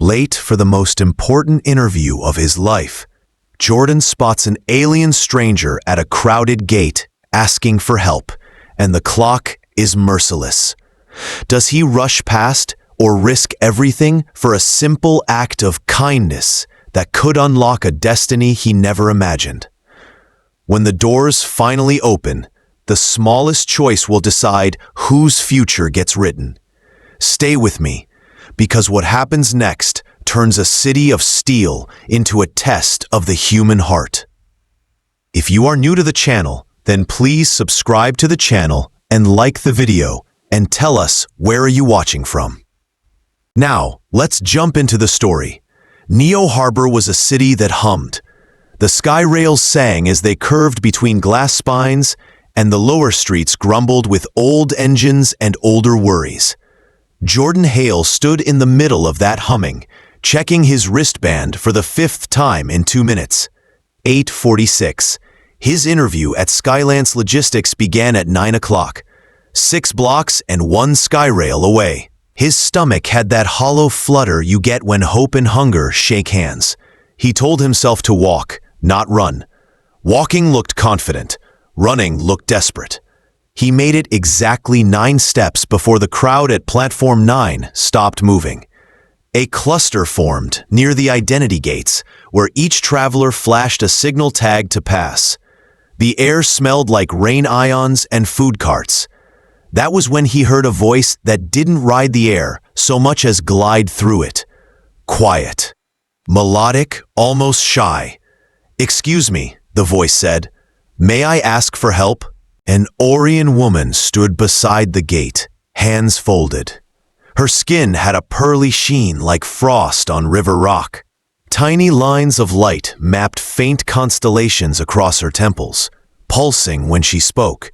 Late for the most important interview of his life, Jordan spots an alien stranger at a crowded gate asking for help, and the clock is merciless. Does he rush past or risk everything for a simple act of kindness that could unlock a destiny he never imagined? When the doors finally open, the smallest choice will decide whose future gets written. Stay with me, because what happens next turns a city of steel into a test of the human heart. If you are new to the channel, then please subscribe to the channel and like the video and tell us where are you watching from. Now, let's jump into the story. Neo Harbor was a city that hummed. The sky rails sang as they curved between glass spines, and the lower streets grumbled with old engines and older worries. Jordan Hale stood in the middle of that humming, checking his wristband for the 5th time in 2 minutes. 8:46. His interview at Skylance Logistics began at 9 o'clock, 6 blocks and 1 skyrail away. His stomach had that hollow flutter you get when hope and hunger shake hands. He told himself to walk, not run. Walking looked confident. Running looked desperate. He made it exactly 9 steps before the crowd at Platform 9 stopped moving. A cluster formed near the identity gates, where each traveler flashed a signal tag to pass. The air smelled like rain ions and food carts. That was when he heard a voice that didn't ride the air so much as glide through it. Quiet. Melodic, almost shy. "Excuse me," the voice said. "May I ask for help?" An Orion woman stood beside the gate, hands folded. Her skin had a pearly sheen like frost on river rock. Tiny lines of light mapped faint constellations across her temples, pulsing when she spoke.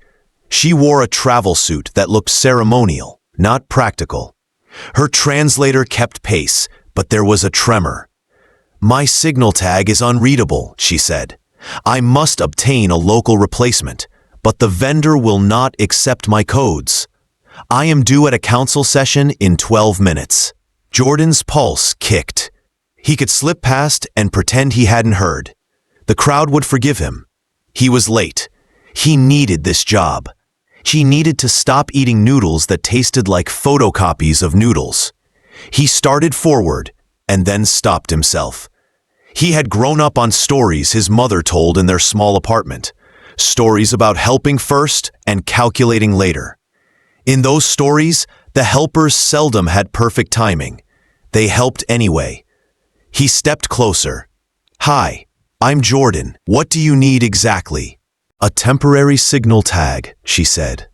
She wore a travel suit that looked ceremonial, not practical. Her translator kept pace, but there was a tremor. "My signal tag is unreadable," she said. "I must obtain a local replacement, but the vendor will not accept my codes. I am due at a council session in 12 minutes. Jordan's pulse kicked. He could slip past and pretend he hadn't heard. The crowd would forgive him. He was late. He needed this job. He needed to stop eating noodles that tasted like photocopies of noodles. He started forward and then stopped himself. He had grown up on stories his mother told in their small apartment. Stories about helping first and calculating later. In those stories, the helpers seldom had perfect timing. They helped anyway. He stepped closer. "Hi, I'm Jordan. What do you need exactly?" "A temporary signal tag," she said.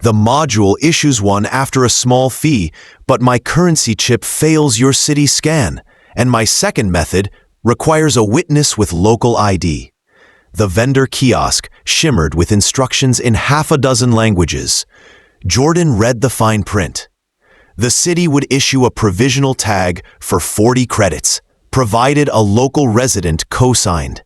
"The module issues one after a small fee, but my currency chip fails your city scan, and my second method requires a witness with local ID." The vendor kiosk shimmered with instructions in 6 languages. Jordan read the fine print. The city would issue a provisional tag for 40 credits, provided a local resident co-signed.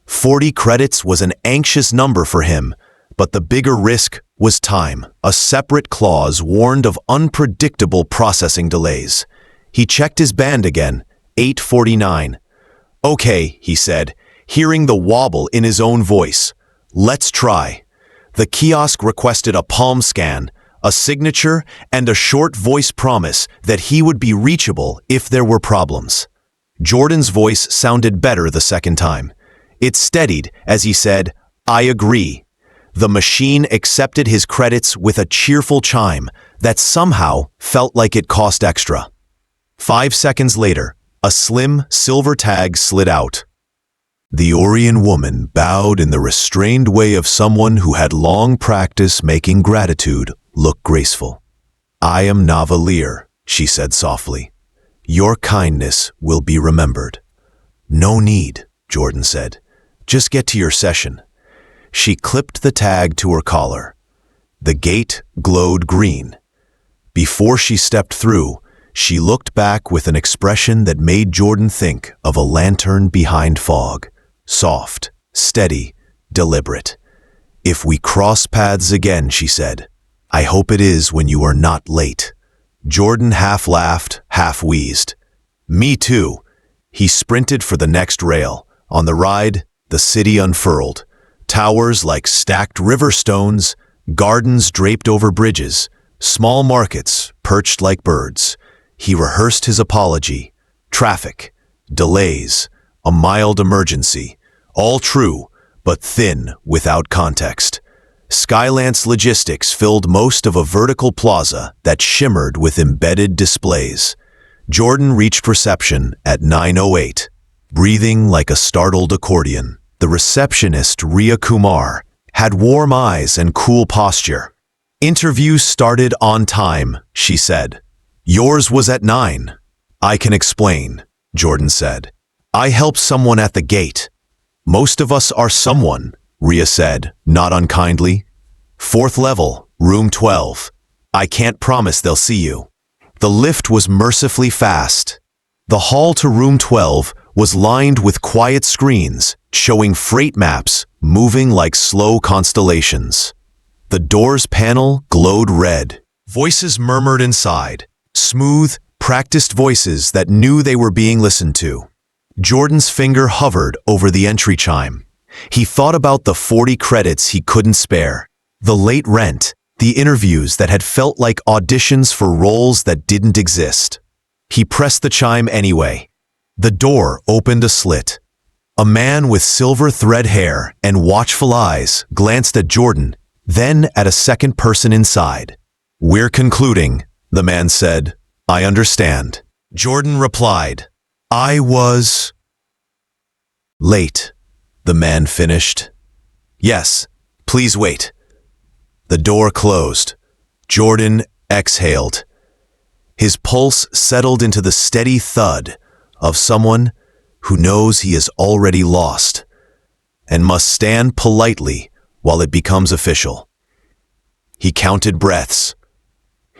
40 credits was an anxious number for him, but the bigger risk was time. A separate clause warned of unpredictable processing delays. He checked his band again, 8:49. "Okay," he said, hearing the wobble in his own voice. "Let's try." The kiosk requested a palm scan, a signature, and a short voice promise that he would be reachable if there were problems. Jordan's voice sounded better the second time. It steadied as he said, "I agree." The machine accepted his credits with a cheerful chime that somehow felt like it cost extra. 5 seconds later, a slim silver tag slid out. The Orion woman bowed in the restrained way of someone who had long practice making gratitude look graceful. "I am Navalier," she said softly. "Your kindness will be remembered." "No need," Jordan said. "Just get to your session." She clipped the tag to her collar. The gate glowed green. Before she stepped through, she looked back with an expression that made Jordan think of a lantern behind fog. Soft, steady, deliberate. "If we cross paths again," she said, "I hope it is when you are not late." Jordan half laughed, half wheezed. Me too. He sprinted for the next rail. On the ride, the city unfurled. Towers like stacked river stones, gardens draped over bridges, small markets perched like birds. He rehearsed his apology. Traffic, delays, a mild emergency. All true, but thin without context. Skylance Logistics filled most of a vertical plaza that shimmered with embedded displays. Jordan reached reception at 9:08, breathing like a startled accordion. The receptionist, Ria Kumar, had warm eyes and cool posture. "Interview started on time," she said. "Yours was at 9. "I can explain," Jordan said. "I helped someone at the gate." "Most of us are someone," Ria said, not unkindly. "4th level, room 12. I can't promise they'll see you." The lift was mercifully fast. The hall to room 12 was lined with quiet screens, showing freight maps moving like slow constellations. The door's panel glowed red. Voices murmured inside, smooth, practiced voices that knew they were being listened to. Jordan's finger hovered over the entry chime. He thought about the 40 credits he couldn't spare, the late rent, the interviews that had felt like auditions for roles that didn't exist. He pressed the chime anyway. The door opened a slit. A man with silver thread hair and watchful eyes glanced at Jordan, then at a second person inside. "We're concluding," the man said. "I understand." Jordan replied, "I was late," the man finished. "Yes, please wait." The door closed. Jordan exhaled. His pulse settled into the steady thud of someone who knows he is already lost and must stand politely while it becomes official. He counted breaths.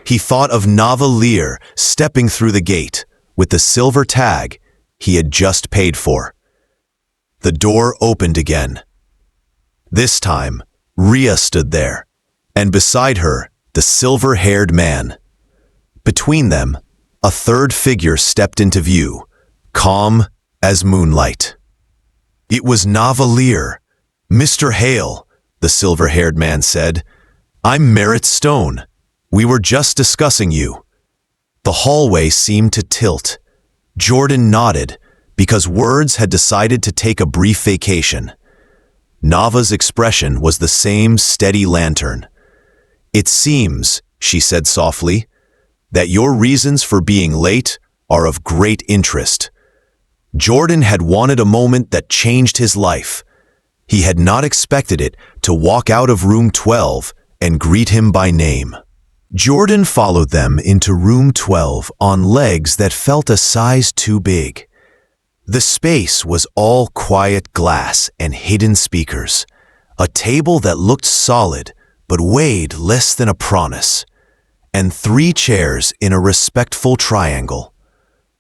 He thought of Nava Lear stepping through the gate with the silver tag he had just paid for. The door opened again. This time, Ria stood there, and beside her, the silver-haired man. Between them, a third figure stepped into view, calm as moonlight. It was Nava Lear. "Mr. Hale," the silver-haired man said. "I'm Merritt Stone. We were just discussing you." The hallway seemed to tilt. Jordan nodded, because words had decided to take a brief vacation. Nava's expression was the same steady lantern. "It seems," she said softly, "that your reasons for being late are of great interest." Jordan had wanted a moment that changed his life. He had not expected it to walk out of room 12 and greet him by name. Jordan followed them into room 12 on legs that felt a size too big. The space was all quiet glass and hidden speakers, a table that looked solid but weighed less than a promise, and 3 chairs in a respectful triangle.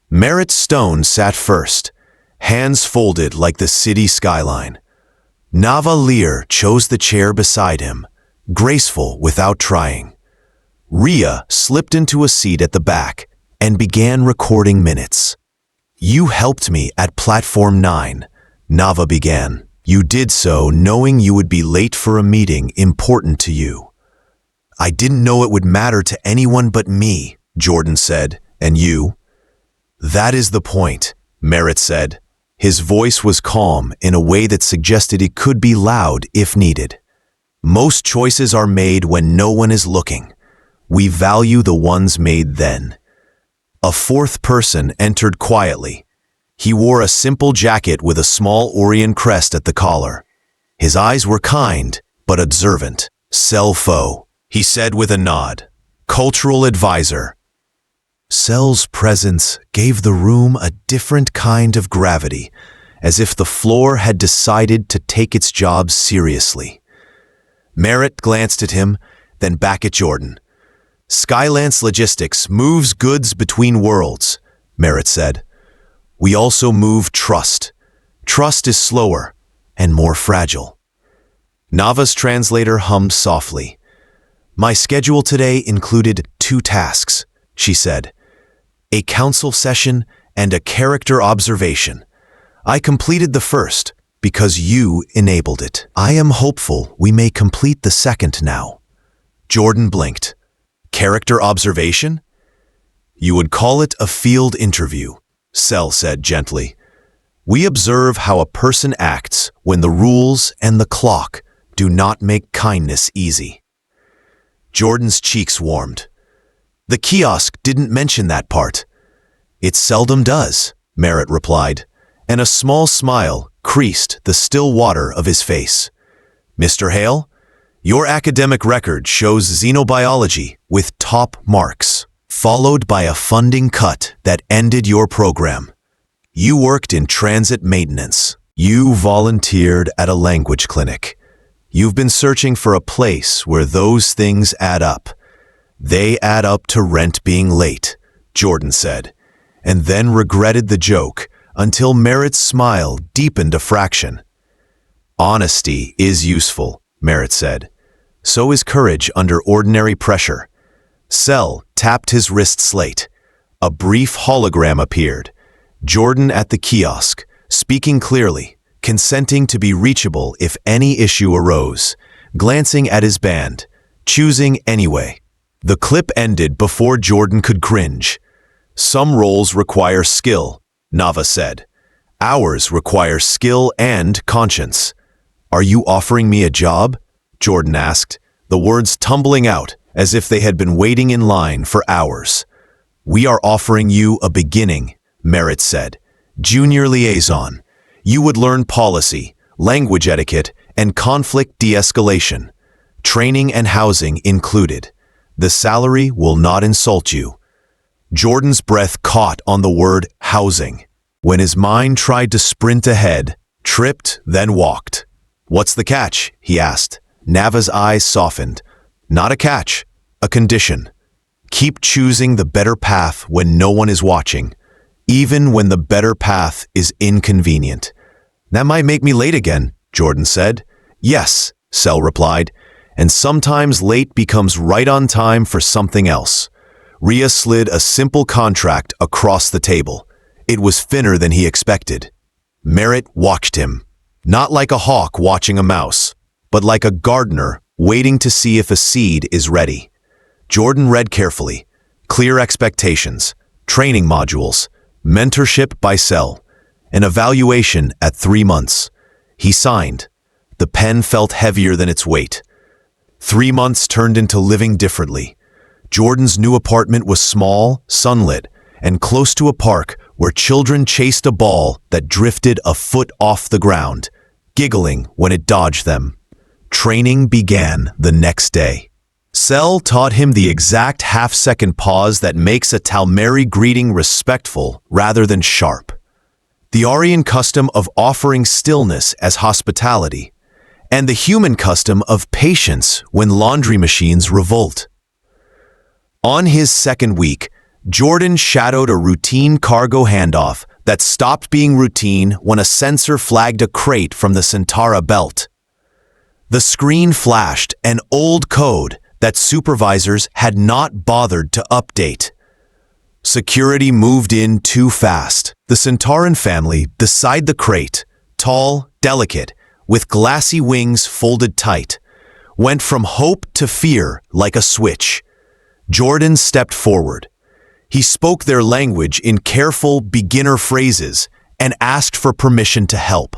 Merritt Stone sat first, hands folded like the city skyline. Nava Lear chose the chair beside him, graceful without trying. Ria slipped into a seat at the back and began recording minutes. "You helped me at Platform 9, Nava began. "You did so knowing you would be late for a meeting important to you." "I didn't know it would matter to anyone but me," Jordan said. "And you?" "That is the point," Merritt said. His voice was calm in a way that suggested it could be loud if needed. "Most choices are made when no one is looking. We value the ones made then." A fourth person entered quietly. He wore a simple jacket with a small Orion crest at the collar. His eyes were kind, but observant. "Selfo," he said with a nod. "Cultural advisor." Sel's presence gave the room a different kind of gravity, as if the floor had decided to take its job seriously. Merritt glanced at him, then back at Jordan. "Skylance Logistics moves goods between worlds," Merritt said. "We also move trust. Trust is slower and more fragile." Nava's translator hummed softly. "My schedule today included 2 tasks," she said. "A council session and a character observation. I completed the first because you enabled it. I am hopeful we may complete the second now. Jordan blinked. Character observation? You would call it a field interview, Cell said gently. We observe how a person acts when the rules and the clock do not make kindness easy. Jordan's cheeks warmed. The kiosk didn't mention that part. It seldom does, Merritt replied, and a small smile creased the still water of his face. Mr. Hale, your academic record shows xenobiology with top marks, followed by a funding cut that ended your program. You worked in transit maintenance. You volunteered at a language clinic. You've been searching for a place where those things add up. They add up to rent being late, Jordan said, and then regretted the joke until Merritt's smile deepened a fraction. Honesty is useful, Merritt said. So is courage under ordinary pressure. Cell tapped his wrist slate. A brief hologram appeared. Jordan at the kiosk, speaking clearly, consenting to be reachable if any issue arose, glancing at his band, choosing anyway. The clip ended before Jordan could cringe. Some roles require skill, Nava said. Ours require skill and conscience. Are you offering me a job? Jordan asked, the words tumbling out as if they had been waiting in line for hours. We are offering you a beginning, Merritt said. Junior liaison. You would learn policy, language etiquette, and conflict de-escalation. Training and housing included. The salary will not insult you. Jordan's breath caught on the word housing. When his mind tried to sprint ahead, tripped, then walked. What's the catch? He asked. Nava's eyes softened. Not a catch, a condition. Keep choosing the better path when no one is watching, even when the better path is inconvenient. That might make me late again, Jordan said. Yes, Cell replied, and sometimes late becomes right on time for something else. Rhea slid a simple contract across the table. It was thinner than he expected. Merritt watched him, not like a hawk watching a mouse, but like a gardener waiting to see if a seed is ready. Jordan read carefully. Clear expectations, training modules, mentorship by Cell, an evaluation at 3 months. He signed. The pen felt heavier than its weight. 3 months turned into living differently. Jordan's new apartment was small, sunlit, and close to a park where children chased a ball that drifted a foot off the ground, giggling when it dodged them. Training began the next day. Cell taught him the exact half-second pause that makes a Talmeri greeting respectful rather than sharp. The Aryan custom of offering stillness as hospitality, and the human custom of patience when laundry machines revolt. On his second week, Jordan shadowed a routine cargo handoff that stopped being routine when a sensor flagged a crate from the Centaura belt. The screen flashed an old code that supervisors had not bothered to update. Security moved in too fast. The Centauran family beside the crate, tall, delicate, with glassy wings folded tight, went from hope to fear like a switch. Jordan stepped forward. He spoke their language in careful beginner phrases and asked for permission to help.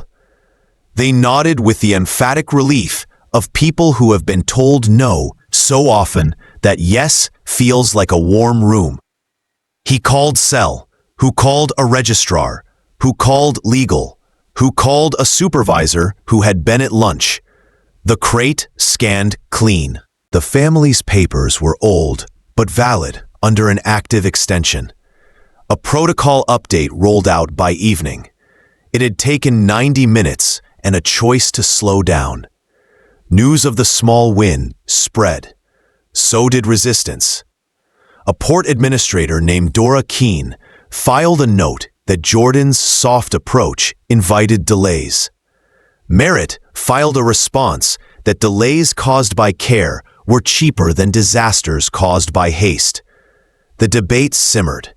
They nodded with the emphatic relief of people who have been told no so often that yes feels like a warm room. He called Cell, who called a registrar, who called legal, who called a supervisor who had been at lunch. The crate scanned clean. The family's papers were old, but valid under an active extension. A protocol update rolled out by evening. It had taken 90 minutes and a choice to slow down. News of the small win spread. So did resistance. A port administrator named Dora Keene filed a note that Jordan's soft approach invited delays. Merritt filed a response that delays caused by care were cheaper than disasters caused by haste. The debate simmered.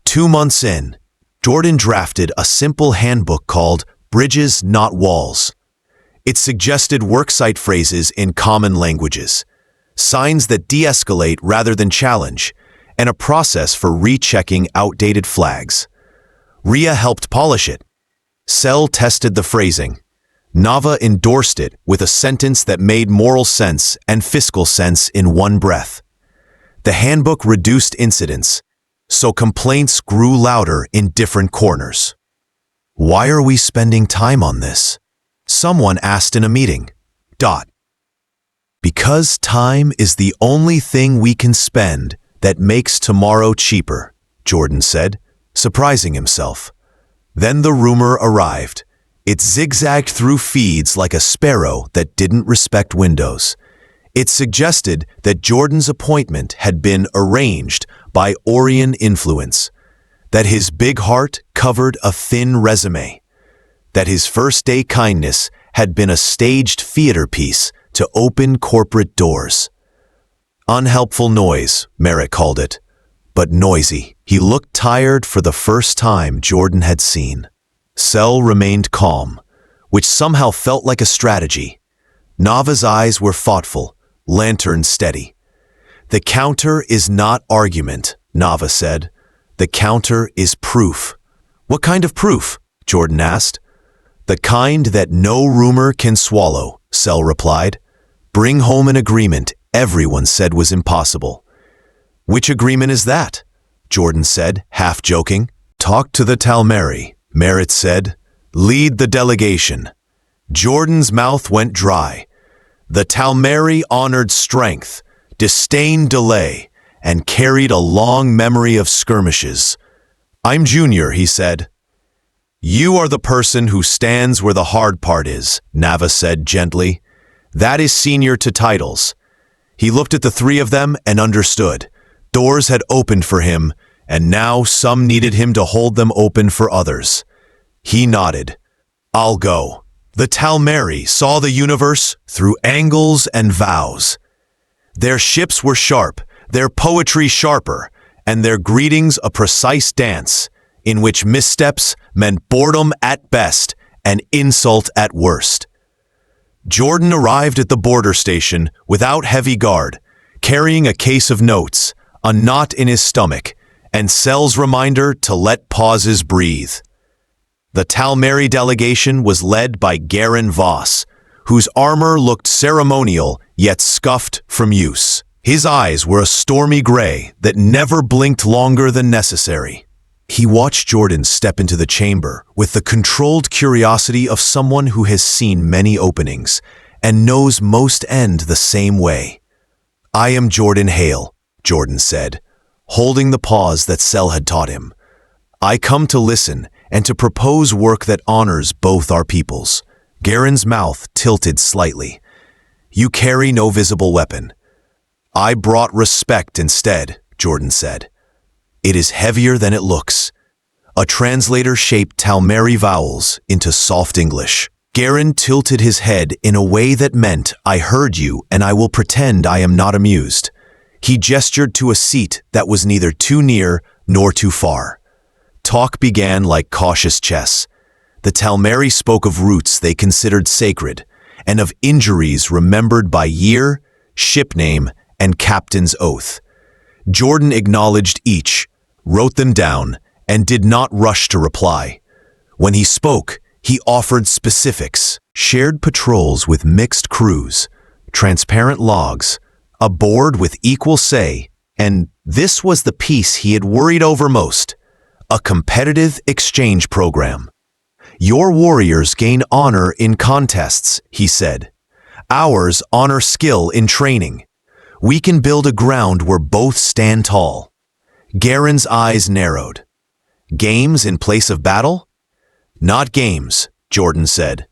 2 months in, Jordan drafted a simple handbook called Bridges, Not Walls. It suggested worksite phrases in common languages, signs that de-escalate rather than challenge, and a process for rechecking outdated flags. Ria helped polish it. Sel tested the phrasing. Nava endorsed it with a sentence that made moral sense and fiscal sense in one breath. The handbook reduced incidents, so complaints grew louder in different corners. Why are we spending time on this? Someone asked in a meeting. Because time is the only thing we can spend that makes tomorrow cheaper, Jordan said, surprising himself. Then the rumor arrived. It zigzagged through feeds like a sparrow that didn't respect windows. It suggested that Jordan's appointment had been arranged by Orion influence, that his big heart covered a thin resume, that his first-day kindness had been a staged theater piece to open corporate doors. Unhelpful noise, Merritt called it, but noisy. He looked tired for the first time Jordan had seen. Sel remained calm, which somehow felt like a strategy. Nava's eyes were thoughtful, lantern steady. The counter is not argument, Nava said. The counter is proof. What kind of proof? Jordan asked. The kind that no rumor can swallow, Sel replied. Bring home an agreement everyone said was impossible. Which agreement is that? Jordan said, half joking. Talk to the Talmeri, Merritt said. Lead the delegation. Jordan's mouth went dry. The Talmeri honored strength, disdained delay, and carried a long memory of skirmishes. I'm Junior, he said. You are the person who stands where the hard part is, Nava said gently. That is senior to titles. He looked at the three of them and understood. Doors had opened for him, and now some needed him to hold them open for others. He nodded. I'll go. The Talmeri saw the universe through angles and vows. Their ships were sharp, their poetry sharper, and their greetings a precise dance, in which missteps meant boredom at best and insult at worst. Jordan arrived at the border station without heavy guard, carrying a case of notes, a knot in his stomach, and Sel's reminder to let pauses breathe. The Talmeri delegation was led by Garen Voss, whose armor looked ceremonial yet scuffed from use. His eyes were a stormy gray that never blinked longer than necessary. He watched Jordan step into the chamber with the controlled curiosity of someone who has seen many openings and knows most end the same way. I am Jordan Hale, Jordan said, holding the pause that Sel had taught him. I come to listen and to propose work that honors both our peoples. Garen's mouth tilted slightly. You carry no visible weapon. I brought respect instead, Jordan said. It is heavier than it looks. A translator shaped Talmeri vowels into soft English. Garen tilted his head in a way that meant, I heard you and I will pretend I am not amused. He gestured to a seat that was neither too near nor too far. Talk began like cautious chess. The Talmeri spoke of roots they considered sacred, and of injuries remembered by year, ship name, and captain's oath. Jordan acknowledged each, wrote them down, and did not rush to reply. When he spoke, he offered specifics, shared patrols with mixed crews, transparent logs, a board with equal say, and this was the piece he had worried over most, a competitive exchange program. Your warriors gain honor in contests, he said. Ours honor skill in training. We can build a ground where both stand tall. Garen's eyes narrowed. Games in place of battle? Not games, Jordan said.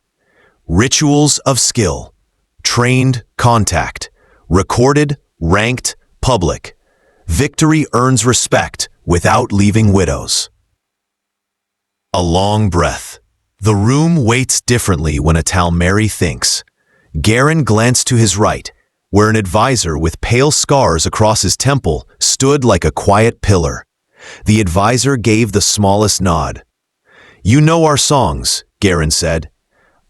Rituals of skill. Trained contact. Recorded, ranked, public. Victory earns respect without leaving widows. A long breath. The room waits differently when a Talmeri thinks. Garen glanced to his right, where an advisor with pale scars across his temple stood like a quiet pillar. The advisor gave the smallest nod. "You know our songs," Garen said.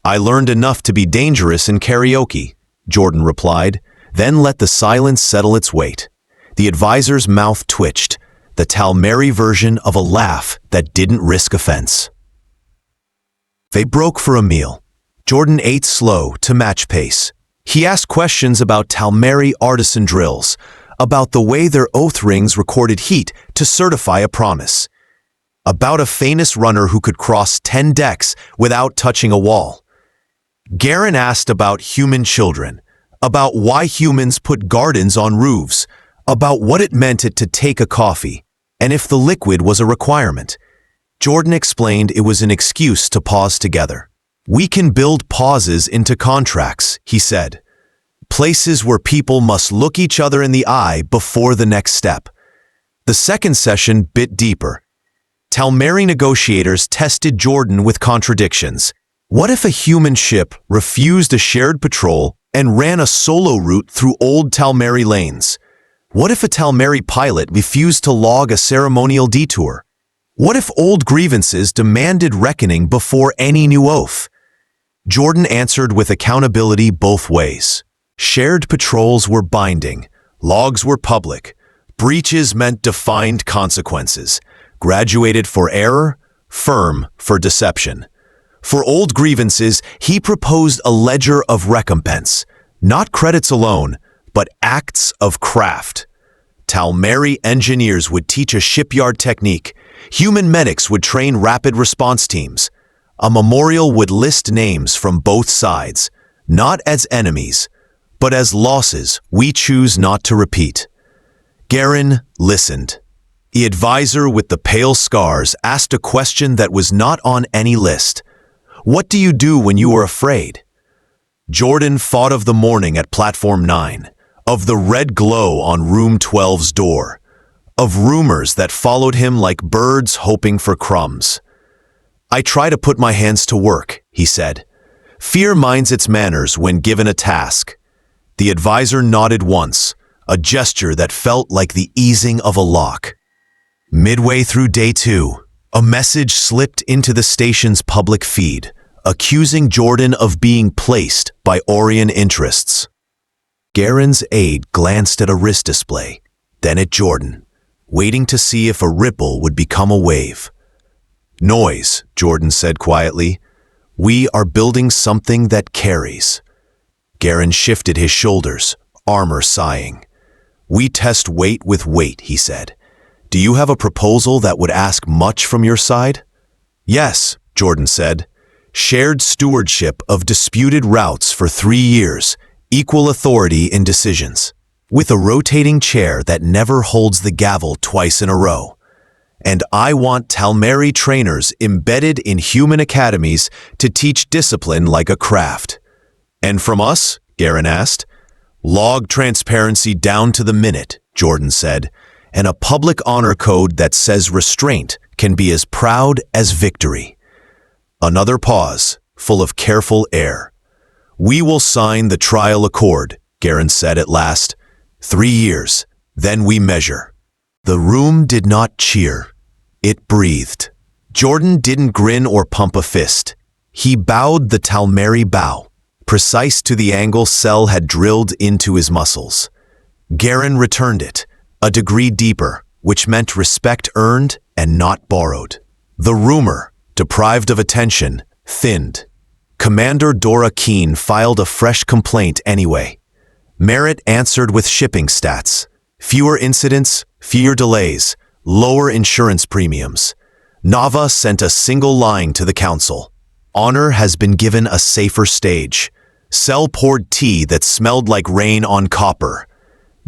"I learned enough to be dangerous in karaoke," Jordan replied, then let the silence settle its weight. The advisor's mouth twitched, the Talmeri version of a laugh that didn't risk offense. They broke for a meal. Jordan ate slow to match pace. He asked questions about Talmeri artisan drills, about the way their oath rings recorded heat to certify a promise, about a famous runner who could cross 10 decks without touching a wall. Garen asked about human children, about why humans put gardens on roofs, about what it meant to take a coffee, and if the liquid was a requirement. Jordan explained it was an excuse to pause together. "We can build pauses into contracts," he said. "Places where people must look each other in the eye before the next step." The second session bit deeper. Talmeri negotiators tested Jordan with contradictions. What if a human ship refused a shared patrol and ran a solo route through old Talmeri lanes? What if a Talmeri pilot refused to log a ceremonial detour? What if old grievances demanded reckoning before any new oath? Jordan answered with accountability both ways. Shared patrols were binding, logs were public, breaches meant defined consequences, graduated for error, firm for deception. For old grievances, he proposed a ledger of recompense, not credits alone, but acts of craft. Talmeri engineers would teach a shipyard technique. Human medics would train rapid response teams. A memorial would list names from both sides, not as enemies, but as losses we choose not to repeat. Garen listened. The advisor with the pale scars asked a question that was not on any list. "What do you do when you are afraid?" Jordan thought of the morning at Platform 9, of the red glow on Room 12's door, of rumors that followed him like birds hoping for crumbs. "I try to put my hands to work," he said. "Fear minds its manners when given a task." The advisor nodded once, a gesture that felt like the easing of a lock. Midway through day 2, a message slipped into the station's public feed, accusing Jordan of being placed by Orion interests. Garen's aide glanced at a wrist display, then at Jordan, waiting to see if a ripple would become a wave. "Noise," Jordan said quietly. "We are building something that carries." Garen shifted his shoulders, armor sighing. "We test weight with weight," he said. "Do you have a proposal that would ask much from your side?" "Yes," Jordan said. "Shared stewardship of disputed routes for 3 years, equal authority in decisions, with a rotating chair that never holds the gavel twice in a row. And I want Talmeri trainers embedded in human academies to teach discipline like a craft." "And from us?" Garen asked. "Log transparency down to the minute," Jordan said, "and a public honor code that says restraint can be as proud as victory." Another pause, full of careful air. "We will sign the trial accord," Garen said at last. 3 years, then we measure." The room did not cheer. It breathed. Jordan didn't grin or pump a fist. He bowed the Talmeri bow, precise to the angle Cell had drilled into his muscles. Garen returned it, a degree deeper, which meant respect earned and not borrowed. The rumor, deprived of attention, thinned. Commander Dora Keene filed a fresh complaint anyway. Merritt answered with shipping stats. Fewer incidents, fewer delays, lower insurance premiums. Nava sent a single line to the council. Honor has been given a safer stage. Cell poured tea that smelled like rain on copper.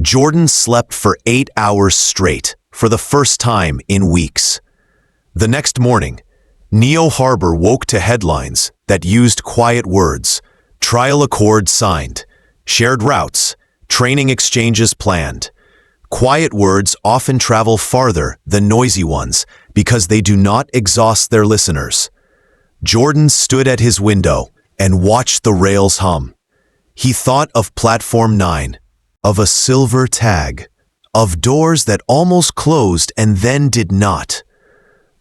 Jordan slept for 8 hours straight, for the first time in weeks. The next morning, Neo Harbor woke to headlines that used quiet words. Trial accord signed. Shared routes. Training exchanges planned. Quiet words often travel farther than noisy ones because they do not exhaust their listeners. Jordan stood at his window and watched the rails hum. He thought of Platform 9, of a silver tag, of doors that almost closed and then did not.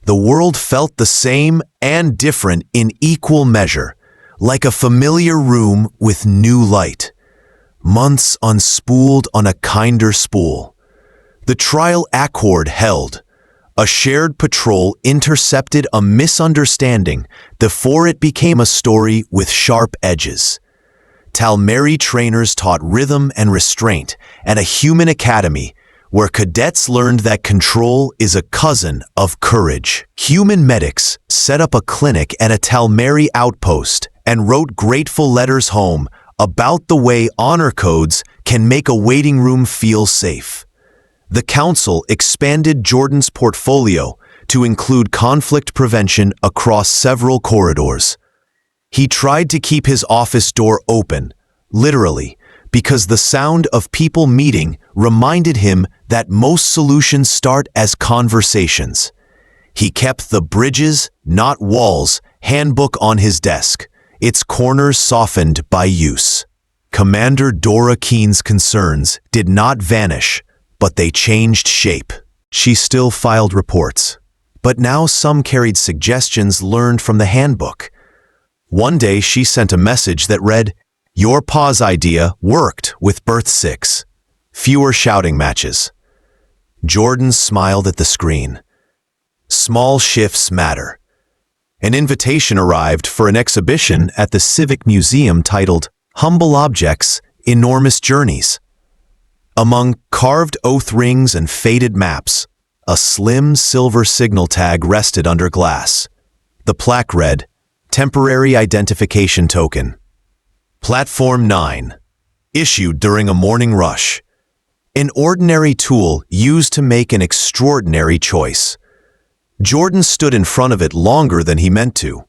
The world felt the same and different in equal measure, like a familiar room with new light. Months unspooled on a kinder spool. The trial accord held. A shared patrol intercepted a misunderstanding before it became a story with sharp edges. Talmary trainers taught rhythm and restraint at a human academy where cadets learned that control is a cousin of courage. Human medics set up a clinic at a Talmary outpost and wrote grateful letters home about the way honor codes can make a waiting room feel safe. The council expanded Jordan's portfolio to include conflict prevention across several corridors. He tried to keep his office door open, literally, because the sound of people meeting reminded him that most solutions start as conversations. He kept the Bridges, Not Walls handbook on his desk, its corners softened by use. Commander Dora Keene's concerns did not vanish, but they changed shape. She still filed reports, but now some carried suggestions learned from the handbook. One day she sent a message that read, "Your pause idea worked with Birth 6. Fewer shouting matches." Jordan smiled at the screen. Small shifts matter. An invitation arrived for an exhibition at the Civic Museum titled Humble Objects, Enormous Journeys. Among carved oath rings and faded maps, a slim silver signal tag rested under glass. The plaque read, "Temporary Identification Token. Platform 9. Issued during a morning rush." An ordinary tool used to make an extraordinary choice. Jordan stood in front of it longer than he meant to.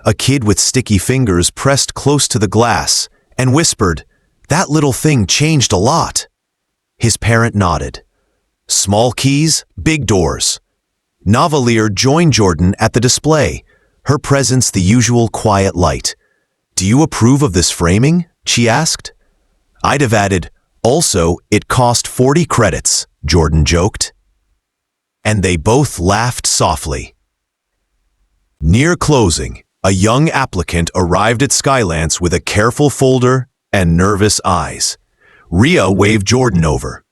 A kid with sticky fingers pressed close to the glass and whispered, "That little thing changed a lot." His parent nodded. Small keys, big doors. Navalier joined Jordan at the display, her presence the usual quiet light. "Do you approve of this framing?" she asked. "I'd have added, also, it cost 40 credits, Jordan joked. And they both laughed softly. Near closing, a young applicant arrived at Skylance with a careful folder and nervous eyes. Rhea waved Jordan over.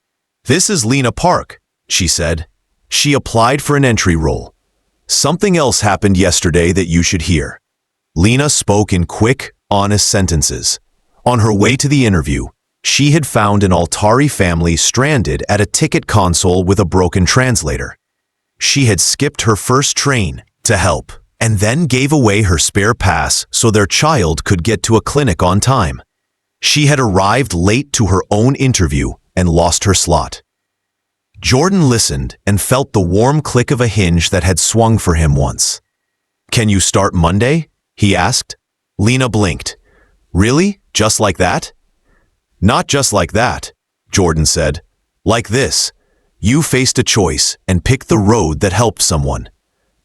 "This is Lena Park," she said. She applied for an entry role. "Something else happened yesterday that you should hear." Lena spoke in quick, honest sentences. On her way to the interview, she had found an Altari family stranded at a ticket console with a broken translator. She had skipped her first train to help, and then gave away her spare pass so their child could get to a clinic on time. She had arrived late to her own interview and lost her slot. Jordan listened and felt the warm click of a hinge that had swung for him once. "Can you start Monday?" he asked. Lena blinked. "Really? Just like that?" "Not just like that," Jordan said. "Like this. You faced a choice and picked the road that helped someone.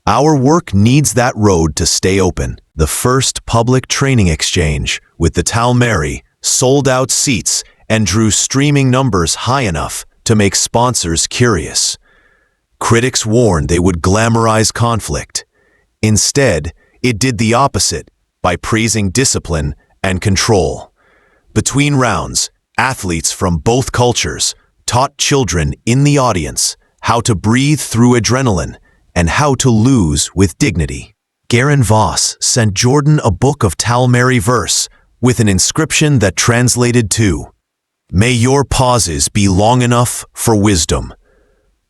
Our work needs that road to stay open." The first public training exchange with the Talmary sold out seats and drew streaming numbers high enough to make sponsors curious. Critics warned they would glamorize conflict. Instead, it did the opposite by praising discipline and control. Between rounds, athletes from both cultures taught children in the audience how to breathe through adrenaline and how to lose with dignity. Garen Voss sent Jordan a book of Talmary verse with an inscription that translated to, "May your pauses be long enough for wisdom."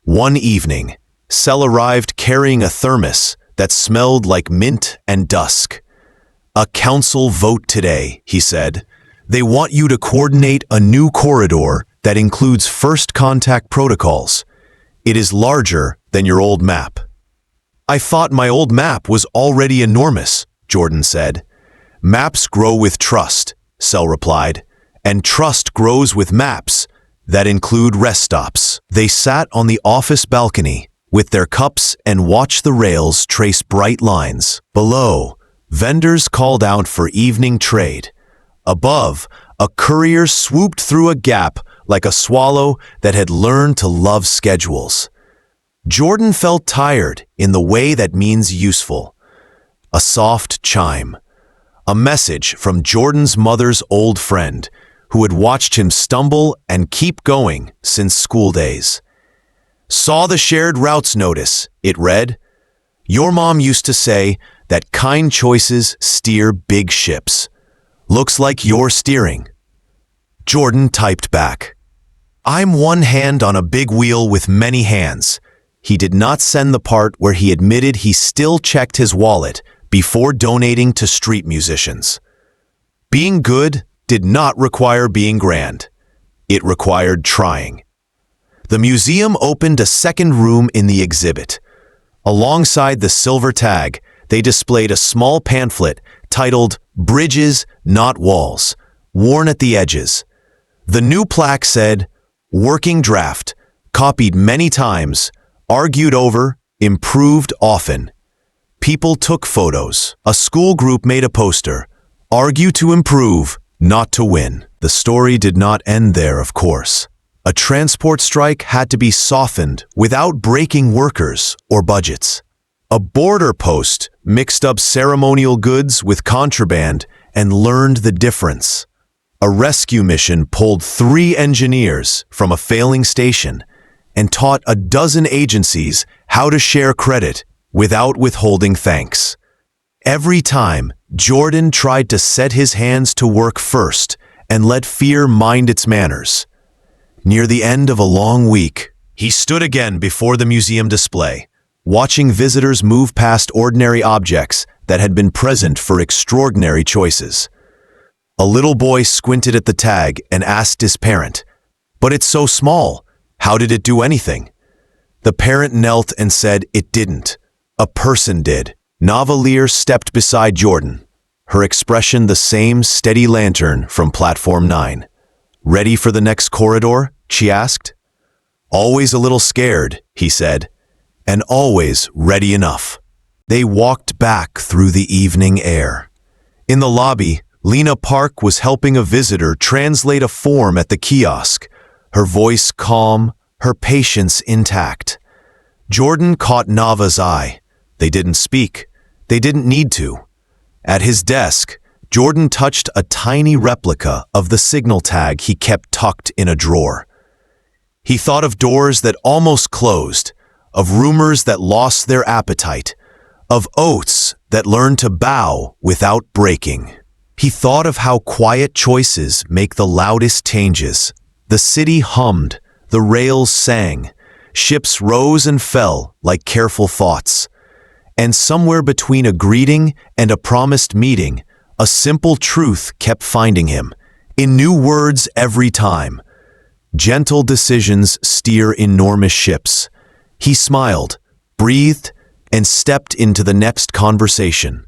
One evening, Sel arrived carrying a thermos that smelled like mint and dusk. "A council vote today," he said. "They want you to coordinate a new corridor that includes first contact protocols. It is larger than your old map." "I thought my old map was already enormous," Jordan said. "Maps grow with trust," Sel replied, "and trust grows with maps that include rest stops." They sat on the office balcony with their cups and watched the rails trace bright lines. Below, vendors called out for evening trade. Above, a courier swooped through a gap like a swallow that had learned to love schedules. Jordan felt tired in the way that means useful. A soft chime. A message from Jordan's mother's old friend, who had watched him stumble and keep going since school days. Saw the shared routes notice, it read. Your mom used to say that kind choices steer big ships. Looks like you're steering. Jordan typed back. I'm one hand on a big wheel with many hands. He did not send the part where he admitted he still checked his wallet before donating to street musicians. Being good did not require being grand. It required trying. The museum opened a second room in the exhibit. Alongside the silver tag, they displayed a small pamphlet titled Bridges, Not Walls, worn at the edges. The new plaque said, Working draft, copied many times, argued over, improved often. People took photos. A school group made a poster. Argue to improve, not to win. The story did not end there, of course. A transport strike had to be softened without breaking workers or budgets. A border post mixed up ceremonial goods with contraband and learned the difference. A rescue mission pulled 3 engineers from a failing station and taught a dozen agencies how to share credit without withholding thanks. Every time, Jordan tried to set his hands to work first and let fear mind its manners. Near the end of a long week, he stood again before the museum display, watching visitors move past ordinary objects that had been present for extraordinary choices. A little boy squinted at the tag and asked his parent, "But it's so small. How did it do anything?" The parent knelt and said it didn't. A person did. Navalier stepped beside Jordan, her expression the same steady lantern from Platform 9. "Ready for the next corridor?" she asked. "Always a little scared," he said, "and always ready enough." They walked back through the evening air. In the lobby, Lena Park was helping a visitor translate a form at the kiosk, her voice calm, her patience intact. Jordan caught Nava's eye. They didn't speak. They didn't need to. At his desk, Jordan touched a tiny replica of the signal tag he kept tucked in a drawer. He thought of doors that almost closed, of rumors that lost their appetite, of oaths that learned to bow without breaking. He thought of how quiet choices make the loudest changes. The city hummed, the rails sang, ships rose and fell like careful thoughts. And somewhere between a greeting and a promised meeting, a simple truth kept finding him, in new words every time. Gentle decisions steer enormous ships. He smiled, breathed, and stepped into the next conversation.